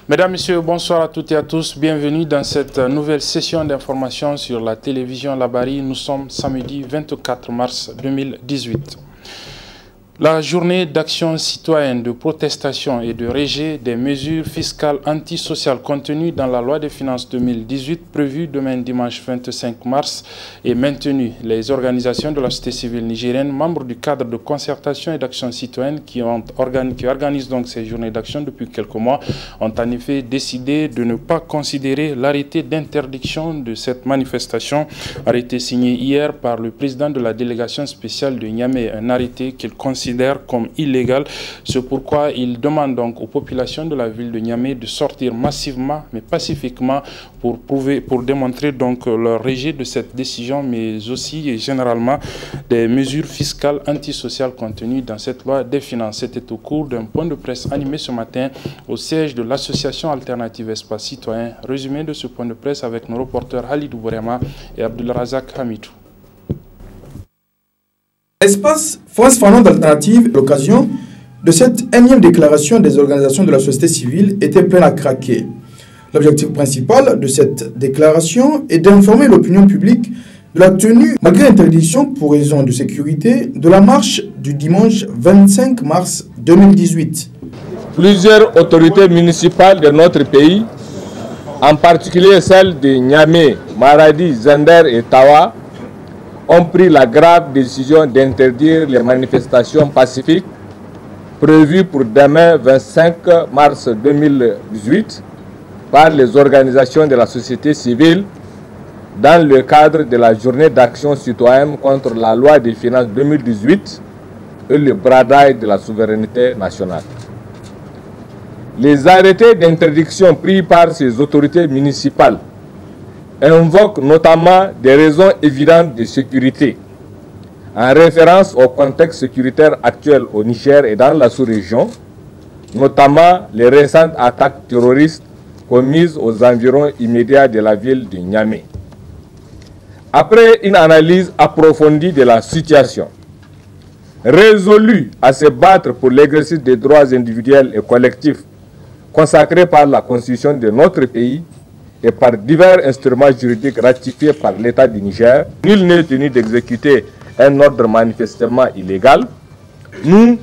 Mesdames, Messieurs, bonsoir à toutes et à tous. Bienvenue dans cette nouvelle session d'information sur la télévision Labari. Nous sommes samedi 24 mars 2018. La journée d'action citoyenne, de protestation et de rejet des mesures fiscales antisociales contenues dans la loi des finances 2018 prévue demain dimanche 25 mars est maintenue. Les organisations de la société civile nigérienne, membres du cadre de concertation et d'action citoyenne qui organisent donc ces journées d'action depuis quelques mois, ont en effet décidé de ne pas considérer l'arrêté d'interdiction de cette manifestation, arrêté signé hier par le président de la délégation spéciale de Niamey, un arrêté qu'il considère comme illégal. C'est pourquoi il demande donc aux populations de la ville de Niamey de sortir massivement mais pacifiquement pour démontrer donc leur rejet de cette décision, mais aussi et généralement des mesures fiscales antisociales contenues dans cette loi des finances. C'était au cours d'un point de presse animé ce matin au siège de l'association alternative Espace Citoyen. Résumé de ce point de presse avec nos reporters Halidou Bourema et Abdulrazak Hamidou. Espace France Fanons d'Alternative, l'occasion de cette énième déclaration des organisations de la société civile était pleine à craquer. L'objectif principal de cette déclaration est d'informer l'opinion publique de la tenue, malgré interdiction pour raison de sécurité, de la marche du dimanche 25 mars 2018. Plusieurs autorités municipales de notre pays, en particulier celles de Niamey, Maradi, Zender et Tawa, ont pris la grave décision d'interdire les manifestations pacifiques prévues pour demain 25 mars 2018 par les organisations de la société civile dans le cadre de la journée d'action citoyenne contre la loi des finances 2018 et le bradage de la souveraineté nationale. Les arrêtés d'interdiction pris par ces autorités municipales invoque notamment des raisons évidentes de sécurité, en référence au contexte sécuritaire actuel au Niger et dans la sous-région, notamment les récentes attaques terroristes commises aux environs immédiats de la ville de Niamey. Après une analyse approfondie de la situation, résolue à se battre pour l'exercice des droits individuels et collectifs consacrés par la Constitution de notre pays, et par divers instruments juridiques ratifiés par l'État du Niger, nul n'est tenu d'exécuter un ordre manifestement illégal. Nous,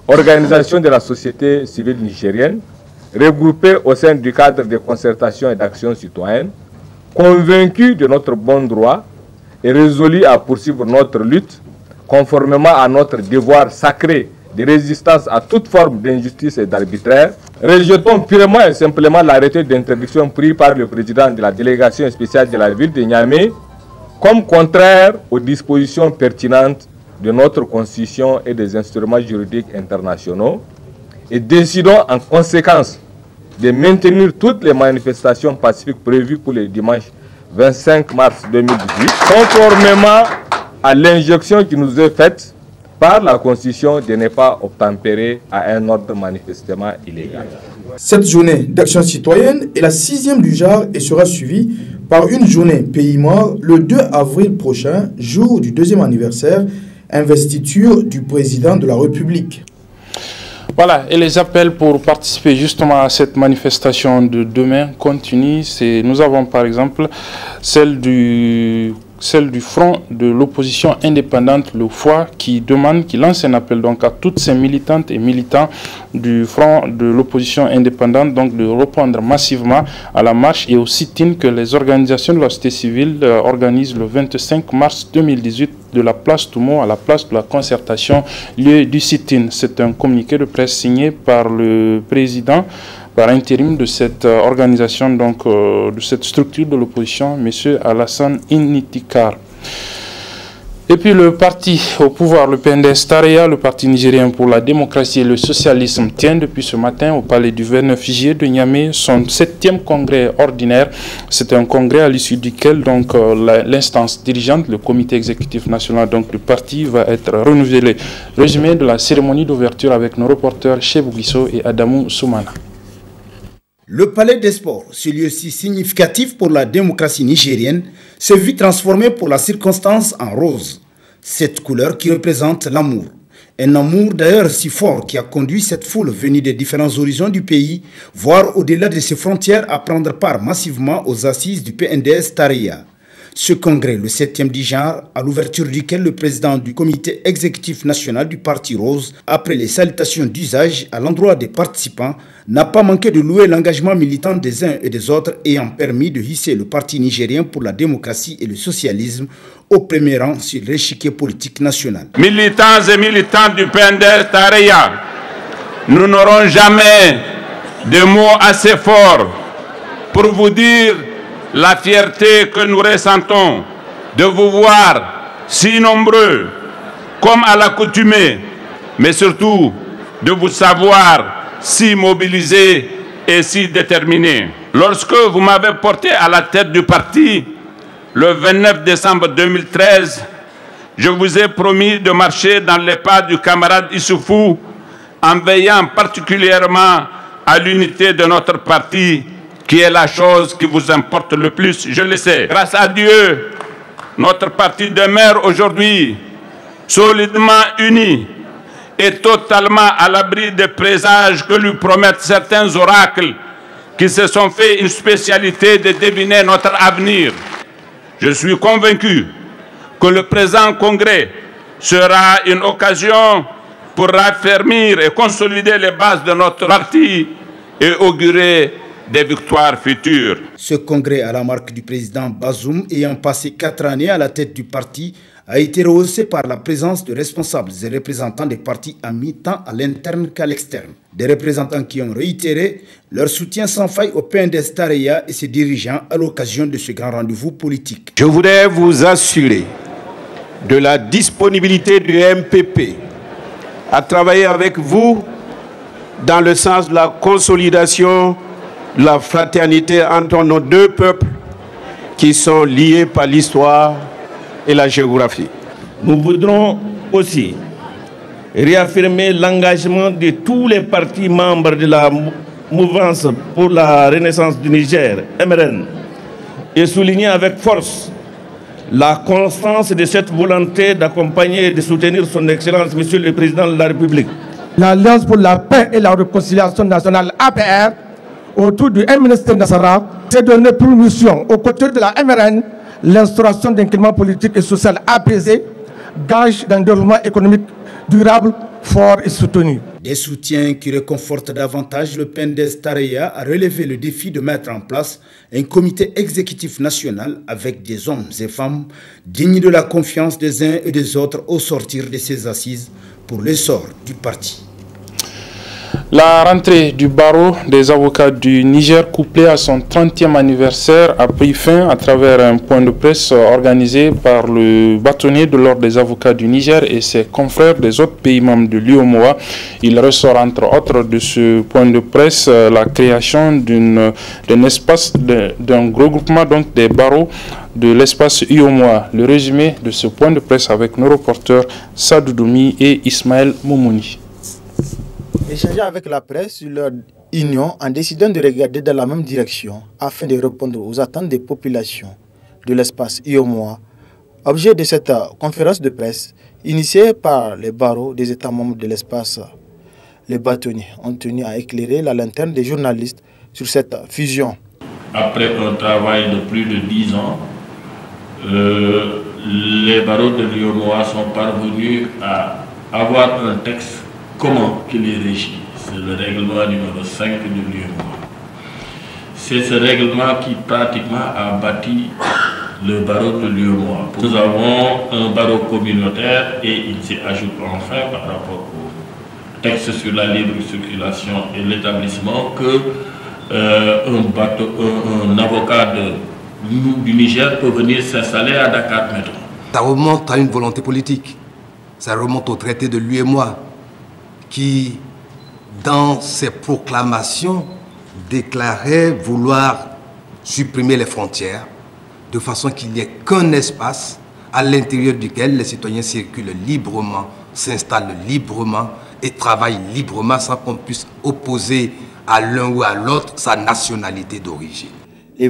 organisations de la société civile nigérienne, regroupées au sein du cadre de concertation et d'action citoyenne, convaincus de notre bon droit et résolus à poursuivre notre lutte, conformément à notre devoir sacré de résistance à toute forme d'injustice et d'arbitraire, rejetons purement et simplement l'arrêté d'interdiction pris par le président de la délégation spéciale de la ville de Niamey comme contraire aux dispositions pertinentes de notre Constitution et des instruments juridiques internationaux et décidons en conséquence de maintenir toutes les manifestations pacifiques prévues pour le dimanche 25 mars 2018, conformément à l'injonction qui nous est faite par la Constitution de ne pas obtempérer à un ordre manifestement illégal. Cette journée d'action citoyenne est la 6e du genre et sera suivie par une journée pays mort le 2 avril prochain, jour du 2e anniversaire, investiture du président de la République. Voilà, et les appels pour participer justement à cette manifestation de demain continuent. Nous avons par exemple celle du Front de l'opposition indépendante, le FOI, qui lance un appel donc à toutes ces militantes et militants du Front de l'opposition indépendante donc de répondre massivement à la marche et au sit-in que les organisations de la société civile organisent le 25 mars 2018 de la place Toumo à la place de la concertation, lieu du sit-in. C'est un communiqué de presse signé par le président par intérim de cette organisation, donc de cette structure de l'opposition, M. Alassane Initikar. Et puis le parti au pouvoir, le PNDS Tareya, le parti nigérien pour la démocratie et le socialisme, tient depuis ce matin au palais du 29 juillet de Niamey son 7e congrès ordinaire. C'est un congrès à l'issue duquel donc l'instance dirigeante, le comité exécutif national donc du parti, va être renouvelé. Résumé de la cérémonie d'ouverture avec nos reporters Chebou Guisso et Adamou Soumana. Le palais des sports, ce lieu si significatif pour la démocratie nigérienne, s'est vu transformé pour la circonstance en rose. Cette couleur qui représente l'amour. Un amour d'ailleurs si fort qui a conduit cette foule venue des différents horizons du pays, voire au-delà de ses frontières, à prendre part massivement aux assises du PNDS Tareya. Ce congrès, le 7e du genre, à l'ouverture duquel le président du comité exécutif national du Parti Rose, après les salutations d'usage à l'endroit des participants, n'a pas manqué de louer l'engagement militant des uns et des autres ayant permis de hisser le Parti nigérien pour la démocratie et le socialisme au premier rang sur l'échiquier politique national. Militants et militantes du PNDS Tareya, nous n'aurons jamais de mots assez forts pour vous dire la fierté que nous ressentons de vous voir si nombreux, comme à l'accoutumée, mais surtout de vous savoir si mobilisés et si déterminés. Lorsque vous m'avez porté à la tête du parti, le 29 décembre 2013, je vous ai promis de marcher dans les pas du camarade Issoufou en veillant particulièrement à l'unité de notre parti, qui est la chose qui vous importe le plus, je le sais. Grâce à Dieu, notre parti demeure aujourd'hui solidement uni et totalement à l'abri des présages que lui promettent certains oracles qui se sont fait une spécialité de deviner notre avenir. Je suis convaincu que le présent congrès sera une occasion pour raffermir et consolider les bases de notre parti et augurer des victoires futures. Ce congrès à la marque du président Bazoum, ayant passé 4 années à la tête du parti, a été rehaussé par la présence de responsables et représentants des partis amis tant à l'interne qu'à l'externe. Des représentants qui ont réitéré leur soutien sans faille au PNDS Tareya et ses dirigeants à l'occasion de ce grand rendez-vous politique. Je voudrais vous assurer de la disponibilité du MPP à travailler avec vous dans le sens de la consolidation, la fraternité entre nos deux peuples qui sont liés par l'histoire et la géographie. Nous voudrons aussi réaffirmer l'engagement de tous les partis membres de la mouvance pour la renaissance du Niger, MRN, et souligner avec force la constance de cette volonté d'accompagner et de soutenir son Excellence, Monsieur le Président de la République. L'Alliance pour la paix et la réconciliation nationale APR, autour du ministre Nassara, s'est donné pour mission, aux côtés de la MRN, l'instauration d'un climat politique et social apaisé, gage d'un développement économique durable, fort et soutenu. Des soutiens qui réconfortent davantage le PNDS Tareya a relevé le défi de mettre en place un comité exécutif national avec des hommes et femmes dignes de la confiance des uns et des autres au sortir de ces assises pour l'essor du parti. La rentrée du barreau des avocats du Niger, couplée à son 30e anniversaire, a pris fin à travers un point de presse organisé par le bâtonnier de l'ordre des avocats du Niger et ses confrères des autres pays membres de l'UEMOA. Il ressort entre autres de ce point de presse la création d'un espace, d'un regroupement donc des barreaux de l'espace UEMOA. Le résumé de ce point de presse avec nos reporters Sadou Doumi et Ismaël Moumouni. Échanger avec la presse sur leur union en décidant de regarder dans la même direction afin de répondre aux attentes des populations de l'espace UEMOA. Objet de cette conférence de presse initiée par les barreaux des États membres de l'espace, les bâtonniers ont tenu à éclairer la lanterne des journalistes sur cette fusion. Après un travail de plus de 10 ans, les barreaux de l'UEMOA sont parvenus à avoir un texte commun qui les régit. C'est le règlement numéro 5 de l'UEMOA. C'est ce règlement qui pratiquement a bâti le barreau de l'UEMOA. Nous avons un barreau communautaire et il s'y ajoute enfin par rapport au texte sur la libre circulation et l'établissement que un avocat du Niger peut venir s'installer à Dakar maintenant. Ça remonte à une volonté politique. Ça remonte au traité de l'UEMOA qui, dans ses proclamations, déclarait vouloir supprimer les frontières de façon qu'il n'y ait qu'un espace à l'intérieur duquel les citoyens circulent librement, s'installent librement et travaillent librement sans qu'on puisse opposer à l'un ou à l'autre sa nationalité d'origine. Les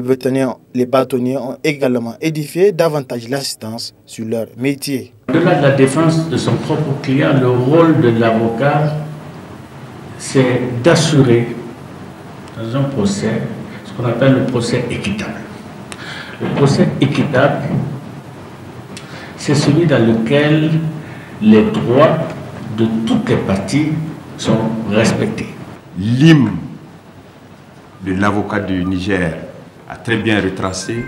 bâtonniers ont également édifié davantage l'assistance sur leur métier. Au-delà de la défense de son propre client, le rôle de l'avocat, c'est d'assurer dans un procès ce qu'on appelle le procès équitable. Le procès équitable, c'est celui dans lequel les droits de toutes les parties sont respectés. L'hymne de l'avocat du Niger a très bien retracé,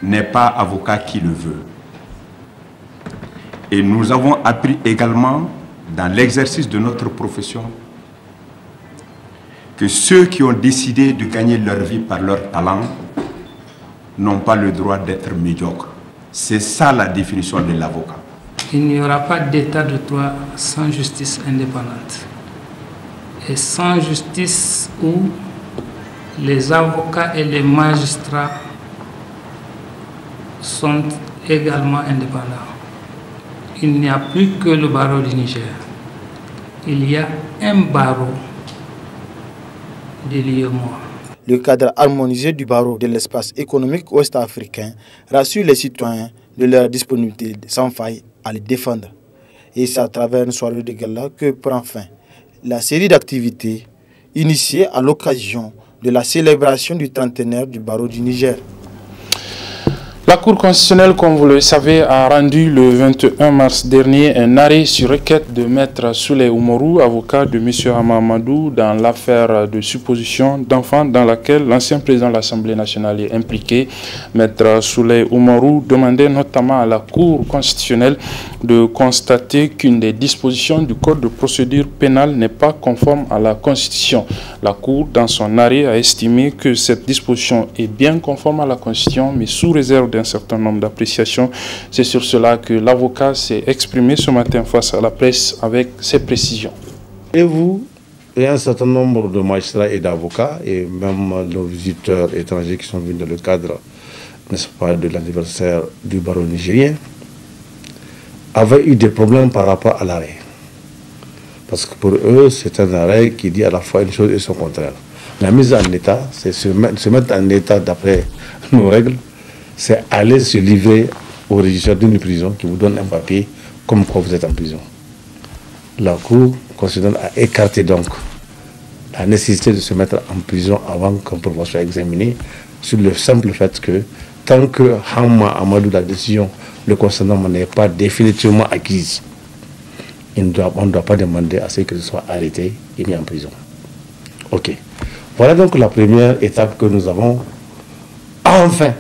n'est pas avocat qui le veut. Et nous avons appris également dans l'exercice de notre profession que ceux qui ont décidé de gagner leur vie par leur talent n'ont pas le droit d'être médiocres. C'est ça la définition de l'avocat. Il n'y aura pas d'état de droit sans justice indépendante. Et sans justice où les avocats et les magistrats sont également indépendants. Il n'y a plus que le barreau du Niger. Il y a un barreau de l'UEMOA. Le cadre harmonisé du barreau de l'espace économique ouest-africain rassure les citoyens de leur disponibilité sans faille à les défendre. Et c'est à travers une soirée de gala que prend fin la série d'activités initiées à l'occasion de la célébration du trentenaire du barreau du Niger. La Cour constitutionnelle, comme vous le savez, a rendu le 21 mars dernier un arrêt sur requête de Maître Souley Oumarou, avocat de M. Hamamadou, dans l'affaire de supposition d'enfants dans laquelle l'ancien président de l'Assemblée nationale est impliqué. Maître Souley Oumarou demandait notamment à la Cour constitutionnelle de constater qu'une des dispositions du Code de procédure pénale n'est pas conforme à la Constitution. La Cour, dans son arrêt, a estimé que cette disposition est bien conforme à la Constitution, mais sous réserve d'un certain nombre d'appréciations. C'est sur cela que l'avocat s'est exprimé ce matin face à la presse avec ses précisions. Et vous, et un certain nombre de magistrats et d'avocats, et même nos visiteurs étrangers qui sont venus dans le cadre, n'est-ce pas, de l'anniversaire du barreau nigérien, avaient eu des problèmes par rapport à l'arrêt. Parce que pour eux, c'est un arrêt qui dit à la fois une chose et son contraire. La mise en état, c'est se mettre en état d'après nos règles, c'est aller se livrer au régisseur d'une prison qui vous donne un papier comme quoi vous êtes en prison. La Cour constitutionnelle a écarté donc la nécessité de se mettre en prison avant qu'un pourvoi soit examiné, sur le simple fait que tant que Hamma Amadou, la décision le concernant n'est pas définitivement acquise, on ne doit pas demander à ce que ce soit arrêté et mis en prison. Ok. Voilà donc la première étape que nous avons enfin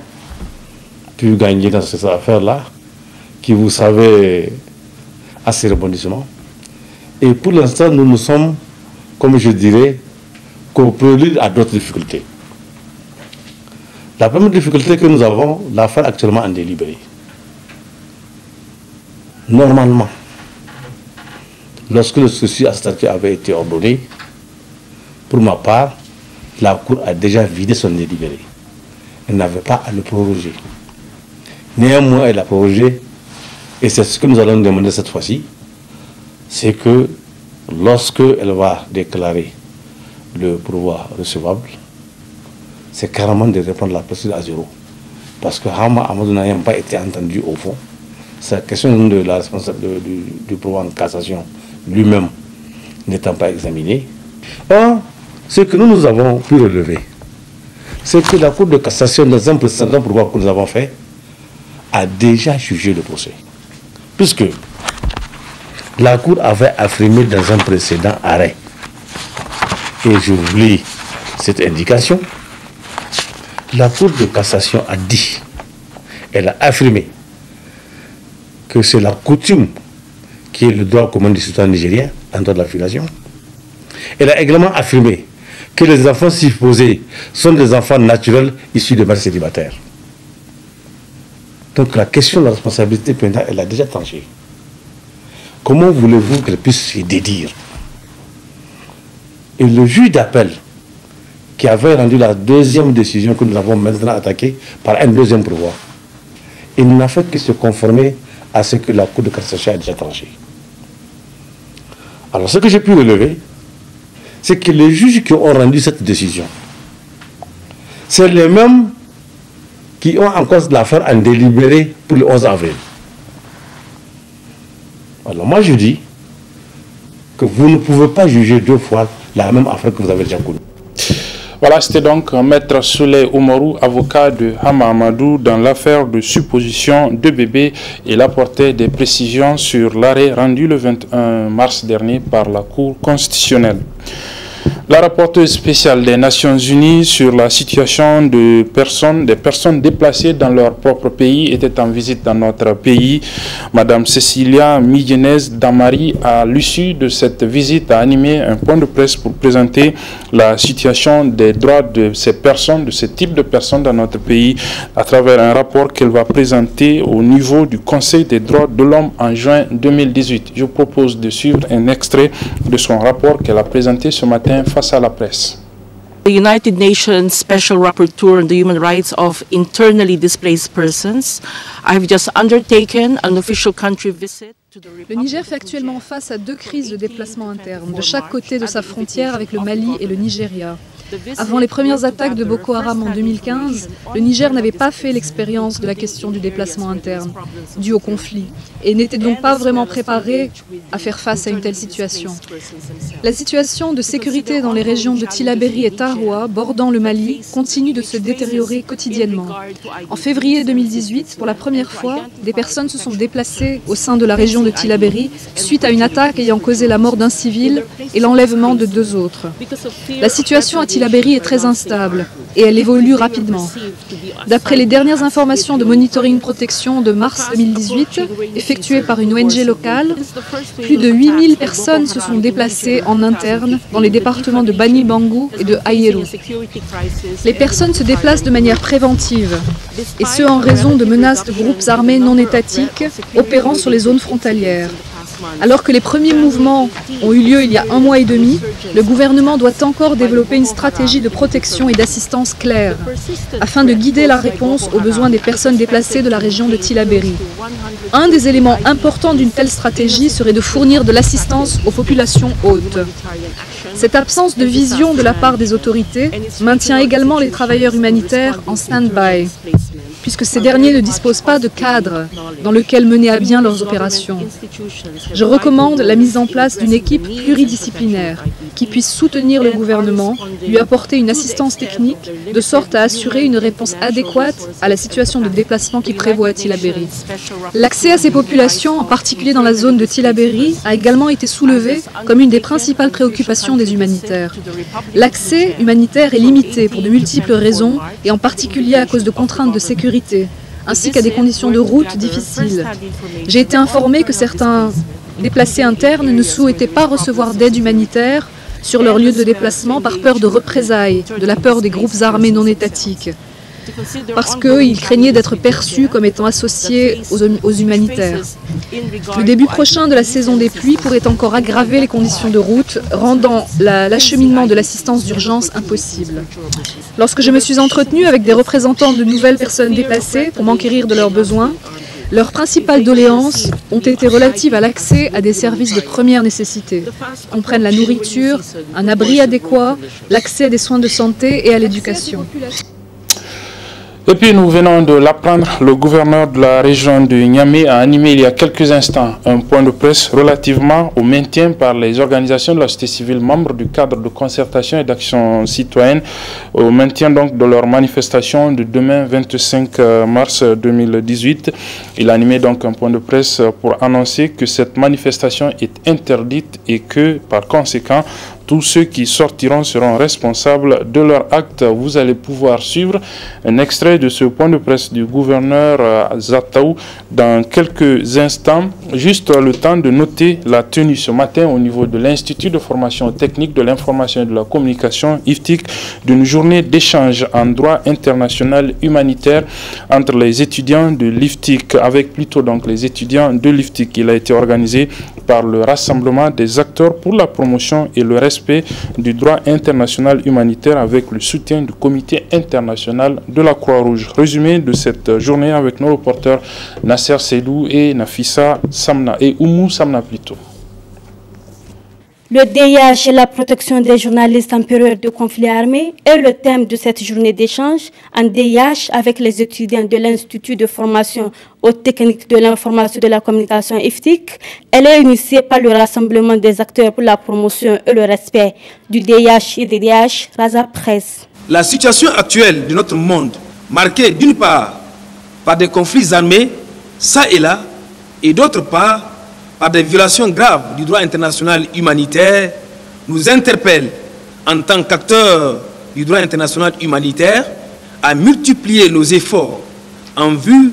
pu gagner dans cette affaire-là, qui, vous savez, a ses rebondissements. Et pour l'instant, nous sommes, comme je dirais, qu'au prélude à d'autres difficultés. La première difficulté que nous avons, l'affaire actuellement en délibéré. Normalement, lorsque le souci à statut avait été ordonné, pour ma part, la Cour a déjà vidé son délibéré. Elle n'avait pas à le proroger. Néanmoins, elle a prorogé, et c'est ce que nous allons demander cette fois-ci, c'est que lorsque elle va déclarer le pourvoi recevable, c'est carrément de répondre la procédure à zéro. Parce que Hama Amadou n'a pas été entendu au fond. C'est la question de la responsabilité du pourvoi en cassation lui-même n'étant pas examiné. Or, ce que nous avons pu relever, c'est que la Cour de cassation, dans un précédent pourvoi que nous avons fait, a déjà jugé le procès. Puisque la Cour avait affirmé dans un précédent arrêt, et je vous lis cette indication, la Cour de cassation a dit, elle a affirmé que c'est la coutume qui est le droit commun du citoyen nigérien en droit de la filiation. Elle a également affirmé que les enfants supposés sont des enfants naturels issus de mères célibataires. Donc la question de la responsabilité pénale, elle a déjà tranché. Comment voulez-vous qu'elle puisse se dédire? Et le juge d'appel, qui avait rendu la deuxième décision que nous avons maintenant attaquée par un deuxième pourvoi, il n'a fait que se conformer à ce que la Cour de cassation a déjà tranché. Alors ce que j'ai pu relever, c'est que les juges qui ont rendu cette décision, c'est les mêmes qui ont encore l'affaire en délibéré pour le 11 avril. Alors moi je dis que vous ne pouvez pas juger deux fois la même affaire que vous avez déjà connue. Voilà, c'était donc Maître Souley Oumarou, avocat de Hama Amadou dans l'affaire de supposition de bébé. Il apportait des précisions sur l'arrêt rendu le 21 mars dernier par la Cour constitutionnelle. La rapporteuse spéciale des Nations Unies sur la situation des personnes déplacées dans leur propre pays était en visite dans notre pays. Madame Cecilia Millenez Damari, à l'issue de cette visite, a animé un point de presse pour présenter la situation des droits de ces personnes, de ce type de personnes dans notre pays, à travers un rapport qu'elle va présenter au niveau du Conseil des droits de l'homme en juin 2018. Je vous propose de suivre un extrait de son rapport qu'elle a présenté ce matin face à la presse. The United Nations Special Rapporteur on the Human Rights of Internally Displaced Persons, I've just undertaken an official country visit. Le Niger fait actuellement face à deux crises de déplacement interne, de chaque côté de sa frontière avec le Mali et le Nigeria. Avant les premières attaques de Boko Haram en 2015, le Niger n'avait pas fait l'expérience de la question du déplacement interne, dû au conflit, et n'était donc pas vraiment préparé à faire face à une telle situation. La situation de sécurité dans les régions de Tillabéri et Tahoua, bordant le Mali, continue de se détériorer quotidiennement. En février 2018, pour la première fois, des personnes se sont déplacées au sein de la région de Tillabéri suite à une attaque ayant causé la mort d'un civil et l'enlèvement de deux autres. La situation à Tillabéri est très instable et elle évolue rapidement. D'après les dernières informations de monitoring protection de mars 2018, effectuées par une ONG locale, plus de 8000 personnes se sont déplacées en interne dans les départements de Bani Bangou et de Aïrou. Les personnes se déplacent de manière préventive, et ce en raison de menaces de groupes armés non étatiques opérant sur les zones frontalières. Alors que les premiers mouvements ont eu lieu il y a 1 mois et demi, le gouvernement doit encore développer une stratégie de protection et d'assistance claire, afin de guider la réponse aux besoins des personnes déplacées de la région de Tillabéri. Un des éléments importants d'une telle stratégie serait de fournir de l'assistance aux populations hôtes. Cette absence de vision de la part des autorités maintient également les travailleurs humanitaires en stand-by, puisque ces derniers ne disposent pas de cadre dans lequel mener à bien leurs opérations. Je recommande la mise en place d'une équipe pluridisciplinaire qui puisse soutenir le gouvernement, lui apporter une assistance technique, de sorte à assurer une réponse adéquate à la situation de déplacement qui prévaut à Tillabéri. L'accès à ces populations, en particulier dans la zone de Tillabéri, a également été soulevé comme une des principales préoccupations des humanitaires. L'accès humanitaire est limité pour de multiples raisons, et en particulier à cause de contraintes de sécurité, ainsi qu'à des conditions de route difficiles. J'ai été informé que certains déplacés internes ne souhaitaient pas recevoir d'aide humanitaire sur leur lieu de déplacement par peur de représailles, de la peur des groupes armés non étatiques, parce qu'ils craignaient d'être perçus comme étant associés aux humanitaires. Le début prochain de la saison des pluies pourrait encore aggraver les conditions de route, rendant l'acheminement de l'assistance d'urgence impossible. Lorsque je me suis entretenue avec des représentants de nouvelles personnes déplacées pour m'enquérir de leurs besoins, leurs principales doléances ont été relatives à l'accès à des services de première nécessité, qui comprennent la nourriture, un abri adéquat, l'accès à des soins de santé et à l'éducation. Et puis nous venons de l'apprendre, le gouverneur de la région de Niamey a animé il y a quelques instants un point de presse relativement au maintien par les organisations de la société civile membres du cadre de concertation et d'action citoyenne, au maintien donc de leur manifestation de demain 25 mars 2018. Il a animé donc un point de presse pour annoncer que cette manifestation est interdite et que par conséquent tous ceux qui sortiront seront responsables de leur acte. Vous allez pouvoir suivre un extrait de ce point de presse du gouverneur Zataou dans quelques instants. Juste le temps de noter la tenue ce matin au niveau de l'Institut de formation technique de l'information et de la communication, IFTIC, d'une journée d'échange en droit international humanitaire entre les étudiants de l'IFTIC, avec plutôt donc les étudiants de l'IFTIC. Il a été organisé par le Rassemblement des acteurs pour la promotion et le respect du droit international humanitaire avec le soutien du Comité international de la Croix-Rouge. Résumé de cette journée avec nos reporters Nasser Seydou et Nafissa Samna et Oumou Samna plutôt. Le DIH et la protection des journalistes en période de conflit armé est le thème de cette journée d'échange en DIH avec les étudiants de l'Institut de formation aux techniques de l'information et de la communication IFTIC. Elle est initiée par le Rassemblement des acteurs pour la promotion et le respect du DIH et des DIH, Raza Presse. La situation actuelle de notre monde, marquée d'une part par des conflits armés, ça et là, et d'autre part par des violations graves du droit international humanitaire, nous interpelle en tant qu'acteurs du droit international humanitaire à multiplier nos efforts en vue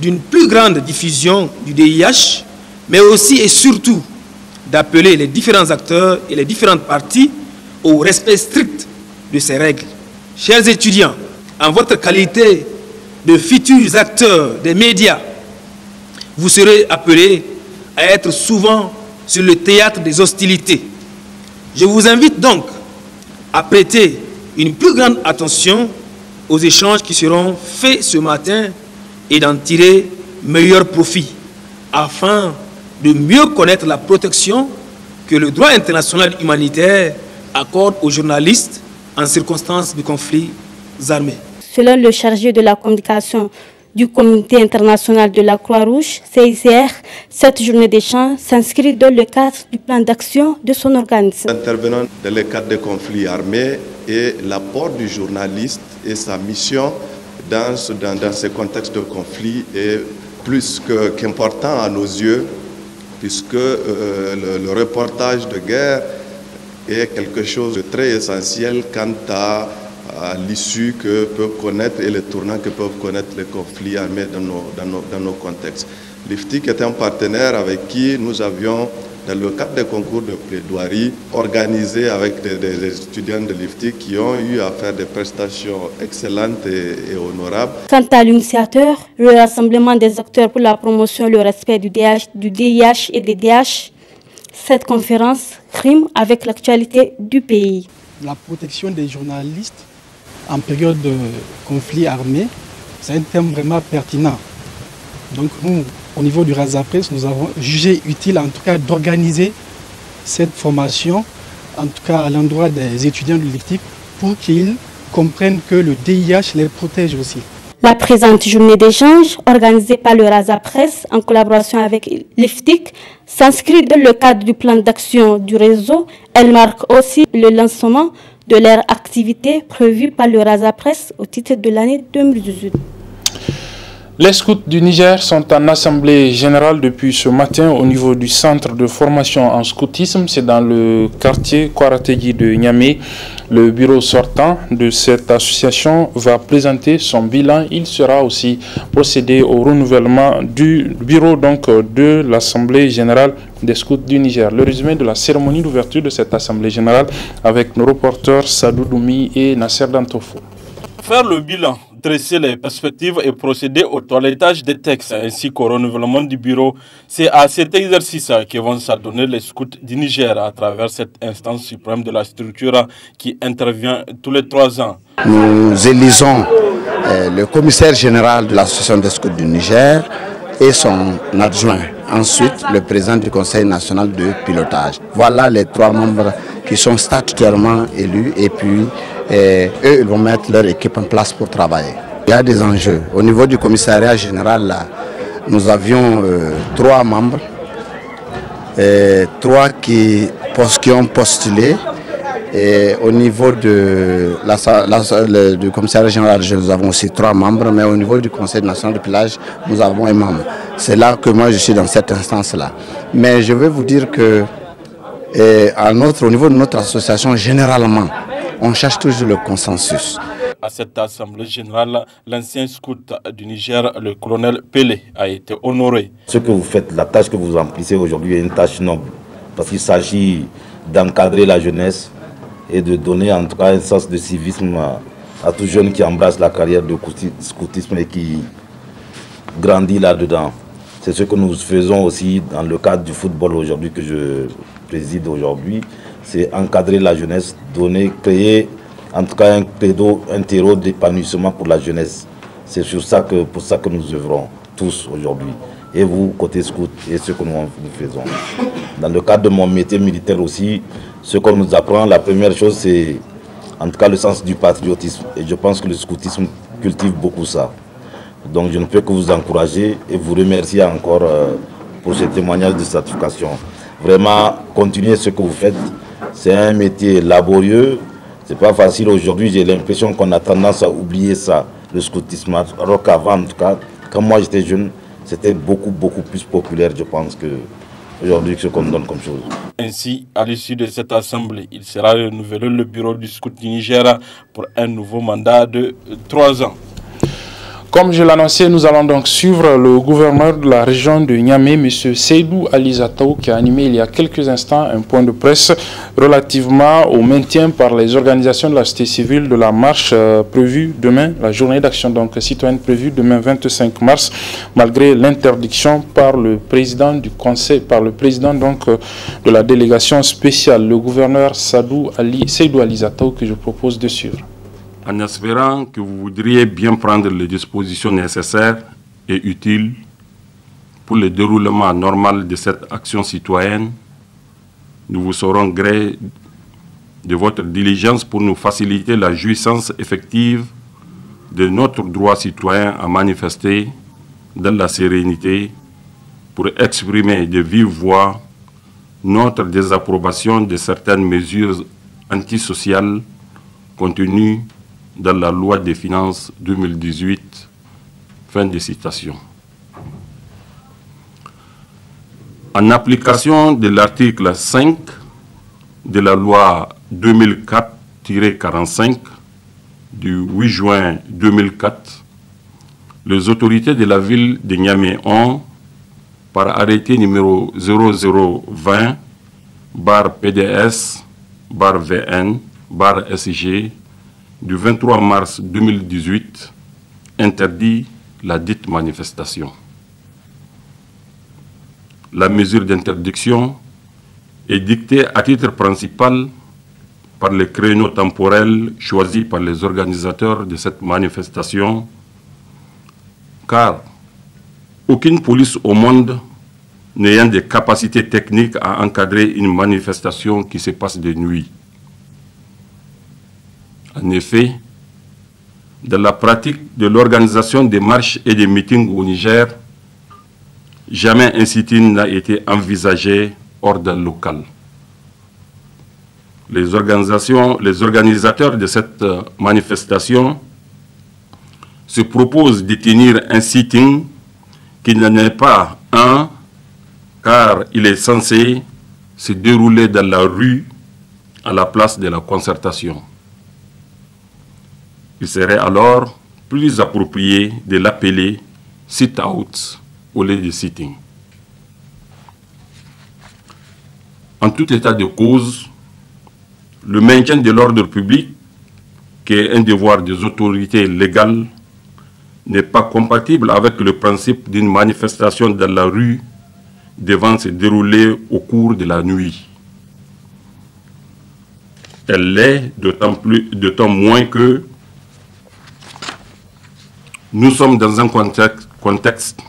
d'une plus grande diffusion du DIH, mais aussi et surtout d'appeler les différents acteurs et les différentes parties au respect strict de ces règles. Chers étudiants, en votre qualité de futurs acteurs des médias, vous serez appelés à être souvent sur le théâtre des hostilités. Je vous invite donc à prêter une plus grande attention aux échanges qui seront faits ce matin et d'en tirer meilleur profit afin de mieux connaître la protection que le droit international humanitaire accorde aux journalistes en circonstances de conflits armés. Selon le chargé de la communication du Comité international de la Croix-Rouge, CICR, cette journée d'échange s'inscrit dans le cadre du plan d'action de son organisme. Intervenant dans le cadre des conflits armés et l'apport du journaliste et sa mission dans ce contexte de conflit est plus qu'important à nos yeux, puisque le reportage de guerre est quelque chose de très essentiel quant à l'issue que peuvent connaître et les tournants que peuvent connaître les conflits armés dans nos contextes. L'IFTIC est un partenaire avec qui nous avions, dans le cadre des concours de plaidoirie, organisé avec des étudiants de l'IFTIC qui ont eu à faire des prestations excellentes et honorables. Quant à l'initiateur, le Rassemblement des acteurs pour la promotion et le respect du DIH et des DH, cette conférence rime avec l'actualité du pays. La protection des journalistes en période de conflit armé, c'est un thème vraiment pertinent. Donc nous, au niveau du Raza Presse, nous avons jugé utile en tout cas d'organiser cette formation, en tout cas à l'endroit des étudiants de l'IFTIC, pour qu'ils comprennent que le DIH les protège aussi. La présente journée d'échange, organisée par le Raza Presse en collaboration avec l'IFTIC, s'inscrit dans le cadre du plan d'action du réseau. Elle marque aussi le lancement de leur activité prévue par le Raza Presse au titre de l'année 2018. Les scouts du Niger sont en assemblée générale depuis ce matin au niveau du centre de formation en scoutisme. C'est dans le quartier Kwarategi de Niamey. Le bureau sortant de cette association va présenter son bilan. Il sera aussi procédé au renouvellement du bureau de l'Assemblée générale des scouts du Niger. Le résumé de la cérémonie d'ouverture de cette Assemblée générale avec nos reporters Sadou Doumi et Nasser Dantofo. Faire le bilan, dresser les perspectives et procéder au toilettage des textes ainsi qu'au renouvellement du bureau, c'est à cet exercice que vont s'adonner les scouts du Niger à travers cette instance suprême de la structure qui intervient tous les 3 ans. Nous élisons le commissaire général de l'association des scouts du Niger et son adjoint. Ensuite, le président du conseil national de pilotage. Voilà les 3 membres qui sont statutairement élus et puis eux, ils vont mettre leur équipe en place pour travailler. Il y a des enjeux. Au niveau du commissariat général, là, nous avions 3 membres, 3 qui ont postulé. Et au niveau du commissariat général, nous avons aussi 3 membres, mais au niveau du conseil national de pilotage, nous avons un membre. C'est là que moi je suis dans cette instance-là. Mais je vais vous dire que au niveau de notre association, généralement, on cherche toujours le consensus. À cette assemblée générale, l'ancien scout du Niger, le colonel Pelé, a été honoré. Ce que vous faites, la tâche que vous remplissez aujourd'hui est une tâche noble, parce qu'il s'agit d'encadrer la jeunesse et de donner en tout cas un sens de civisme à tout jeune qui embrasse la carrière de scoutisme et qui grandit là-dedans. C'est ce que nous faisons aussi dans le cadre du football aujourd'hui que je préside aujourd'hui. C'est encadrer la jeunesse, créer en tout cas un terreau d'épanouissement pour la jeunesse. C'est pour ça que nous œuvrons tous aujourd'hui. et vous, côté scout, et ce que nous faisons. Dans le cadre de mon métier militaire aussi, ce qu'on nous apprend, la première chose, c'est en tout cas le sens du patriotisme. Et je pense que le scoutisme cultive beaucoup ça. Donc je ne peux que vous encourager et vous remercier encore pour ce témoignage de certification. Vraiment, continuez ce que vous faites. C'est un métier laborieux. C'est pas facile aujourd'hui. J'ai l'impression qu'on a tendance à oublier ça, le scoutisme. Alors qu'avant, en tout cas, quand moi j'étais jeune, c'était beaucoup plus populaire, je pense, que aujourd'hui ce qu'on donne comme chose. Ainsi, à l'issue de cette assemblée, il sera renouvelé le bureau du scout du Niger pour un nouveau mandat de 3 ans. Comme je l'annonçais, nous allons donc suivre le gouverneur de la région de Niamey, M. Seydou Alizataou, qui a animé il y a quelques instants un point de presse relativement au maintien par les organisations de la société civile de la marche prévue demain, la journée d'action donc citoyenne prévue demain 25 mars, malgré l'interdiction par le président du conseil, par le président donc de la délégation spéciale, le gouverneur Seydou Alizataou, que je propose de suivre. En espérant que vous voudriez bien prendre les dispositions nécessaires et utiles pour le déroulement normal de cette action citoyenne, nous vous saurons gré de votre diligence pour nous faciliter la jouissance effective de notre droit citoyen à manifester dans la sérénité pour exprimer de vive voix notre désapprobation de certaines mesures antisociales contenues dans la loi des finances 2018, fin de citation. En application de l'article 5 de la loi 2004-45 du 8 juin 2004, les autorités de la ville de Niamey ont, par arrêté numéro 0020/PDS/VN/SG, du 23 mars 2018, interdit la dite manifestation. La mesure d'interdiction est dictée à titre principal par les créneaux temporels choisis par les organisateurs de cette manifestation, car aucune police au monde n'ayant des capacités techniques à encadrer une manifestation qui se passe de nuit. En effet, dans la pratique de l'organisation des marches et des meetings au Niger, jamais un sit-in n'a été envisagé hors d'un local. Les organisateurs de cette manifestation se proposent de tenir un sit-in qui n'en est pas un, car il est censé se dérouler dans la rue à la place de la concertation. Il serait alors plus approprié de l'appeler sit-out au lieu de sitting. En tout état de cause, le maintien de l'ordre public, qui est un devoir des autorités légales, n'est pas compatible avec le principe d'une manifestation dans la rue devant se dérouler au cours de la nuit. Elle l'est d'autant moins que nous sommes dans un contexte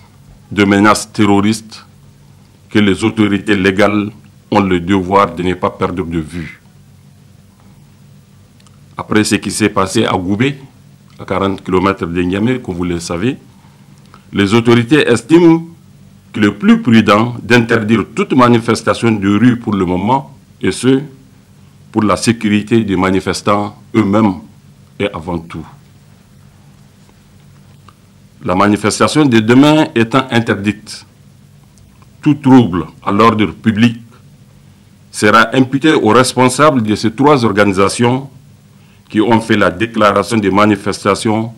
de menace terroriste que les autorités légales ont le devoir de ne pas perdre de vue. Après ce qui s'est passé à Goubé, à 40 km de Niamey, comme vous le savez, les autorités estiment qu'il est plus prudent d'interdire toute manifestation de rue pour le moment, et ce, pour la sécurité des manifestants eux-mêmes et avant tout. La manifestation de demain étant interdite, tout trouble à l'ordre public sera imputé aux responsables de ces trois organisations qui ont fait la déclaration de manifestation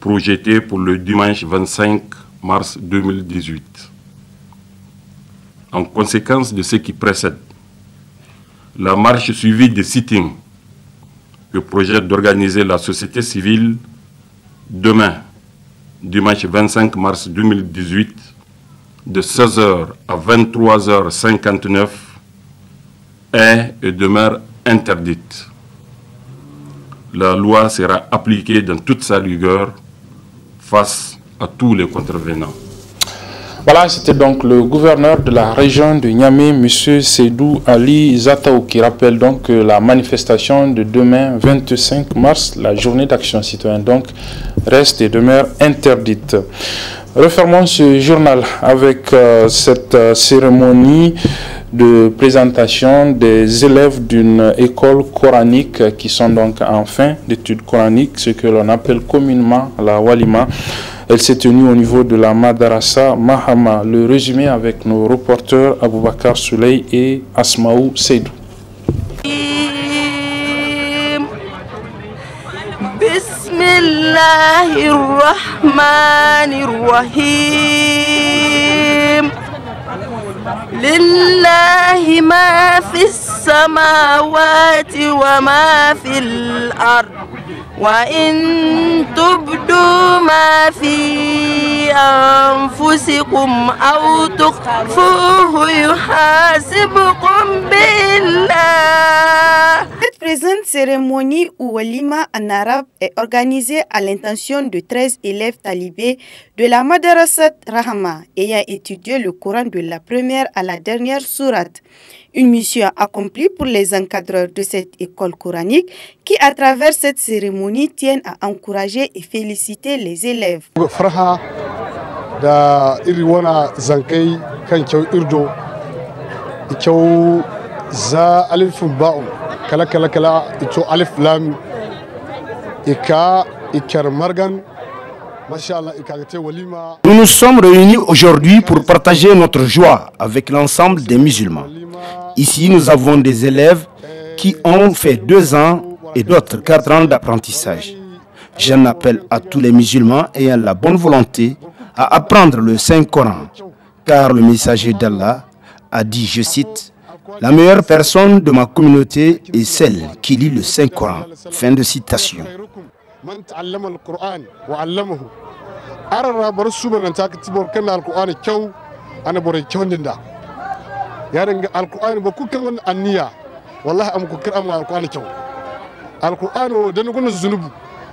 projetée pour le dimanche 25 mars 2018. En conséquence de ce qui précède, la marche suivie des sittings que projette d'organiser la société civile demain, dimanche 25 mars 2018, de 16h à 23h59, est et demeure interdite. La loi sera appliquée dans toute sa rigueur face à tous les contrevenants. Voilà, c'était donc le gouverneur de la région de Niamey, M. Seydou Ali Zataou, qui rappelle donc que la manifestation de demain, 25 mars, la journée d'action citoyenne, donc, reste et demeure interdite. Refermons ce journal avec cette cérémonie de présentation des élèves d'une école coranique qui sont donc en fin d'études coraniques, ce que l'on appelle communément la Walima. Elle s'est tenue au niveau de la Madarasa Mahama. Le résumé avec nos reporters Aboubakar Souley et Asmaou Seydou. Bismillahirrahmanirrahim. Lillahi ma fis samawati wa ma fil ard. وإن تبدوا ما في أنفسكم أو تخفوه يحاسبكم بالله. Cette présente cérémonie ou walima en arabe est organisée à l'intention de 13 élèves talibés de la Madrasat Rahama ayant étudié le Coran de la première à la dernière sourate. Une mission accomplie pour les encadreurs de cette école coranique qui, à travers cette cérémonie, tiennent à encourager et féliciter les élèves. Da iri wana zankai kan kyau irdo kyau za alifun ba'u kala kala kala ito alif lam ika ikar margan. Nous nous sommes réunis aujourd'hui pour partager notre joie avec l'ensemble des musulmans. Ici, nous avons des élèves qui ont fait 2 ans et d'autres 4 ans d'apprentissage. J'en appelle à tous les musulmans ayant la bonne volonté à apprendre le Saint-Coran, car le messager d'Allah a dit, je cite, « La meilleure personne de ma communauté est celle qui lit le Saint-Coran ». Fin de citation. Man ta'allama al-Qur'an wa 'allamahu arara bar suban ta katibor kana al-Qur'an kyau ana bore kyau dinda ya dinga al-Qur'an ba ku kan anniya wallahi am ku kira al-Qur'an kyau al-Qur'an dan gona zunubu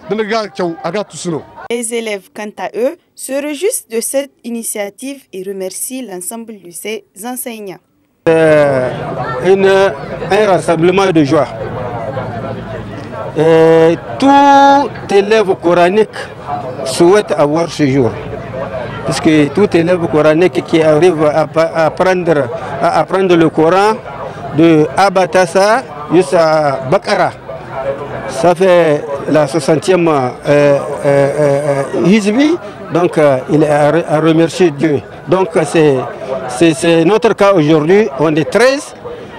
dan ga kyau aga tusuno. Les élèves, quant à eux, se réjouissent de cette initiative et remercient l'ensemble de ses enseignants. Un rassemblement de joie. Tout élève coranique souhaite avoir ce jour. Parce que tout élève coranique qui arrive à apprendre le Coran de Abatassa jusqu'à Bakara, ça fait la 60e Hizbi, donc il est à remercier Dieu. Donc c'est notre cas aujourd'hui, on est 13,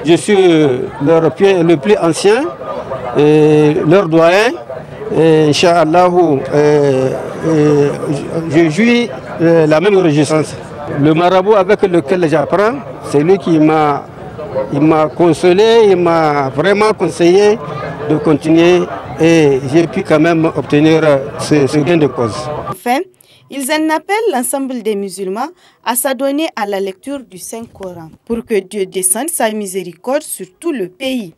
je suis le plus ancien. Leur doyen, Inch'Allah, je jouis la même réjouissance. Le marabout avec lequel j'apprends, c'est lui qui m'a consolé, il m'a vraiment conseillé de continuer et j'ai pu quand même obtenir ce gain de cause. Enfin, ils en appellent l'ensemble des musulmans à s'adonner à la lecture du Saint-Coran pour que Dieu descende sa miséricorde sur tout le pays.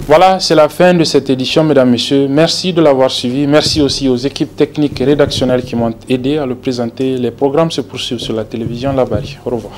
Voilà, c'est la fin de cette édition, mesdames, messieurs. Merci de l'avoir suivi. Merci aussi aux équipes techniques et rédactionnelles qui m'ont aidé à le présenter. Les programmes se poursuivent sur la télévision Labari. Au revoir.